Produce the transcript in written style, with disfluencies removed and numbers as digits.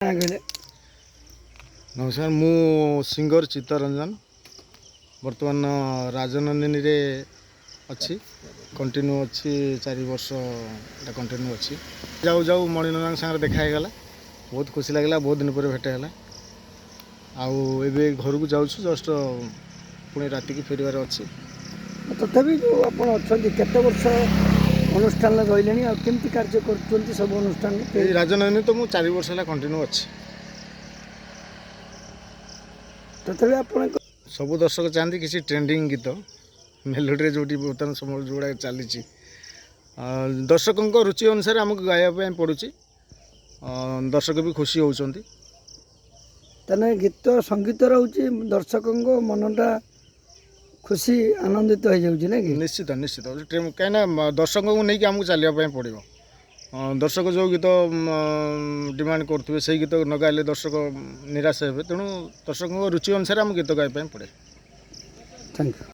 नमस्कार मु सिंगर चित्तरंजन बर्तमान राजनंदिनी रे अच्छी कंटिन्यू अच्छी 4 वर्ष कंटिन्यू अच्छी जाऊ जाऊ मणिनंदन सागर देखागला बहुत खुशी लगला बहुत दिन पर भेटगला आबे घर को जाऊँ जस्ट पुणी राति की फेरबार अच्छी तथापि जो आप केते वर्ष अनुष्ठान रही केमती कार्य कर सब अनुष्ठान राजनंदिनी तो मुझे 4 वर्ष है कंटिन्यू अच्छी तथापि आप सब दर्शक चाहती किसी ट्रेंडिंग गीत मेलोडी जो बर्तमान समय जोड़ा चली दर्शकों रुचि अनुसार आमको गाया पड़ू दर्शक भी खुशी होती तेना गीत संगीत रोचे दर्शकों मनटा खुशी आनंदित हो जाऊँ ना कि निश्चित निश्चित कहीं दर्शकों को लेकिन आमको चलने पड़ो दर्शक जो गीत डिमांड करुवे से गीत न गाइले दर्शक निराश हे तेणु दर्शकों रुचि अनुसार आम गीत गाइबा पड़े। Thank you.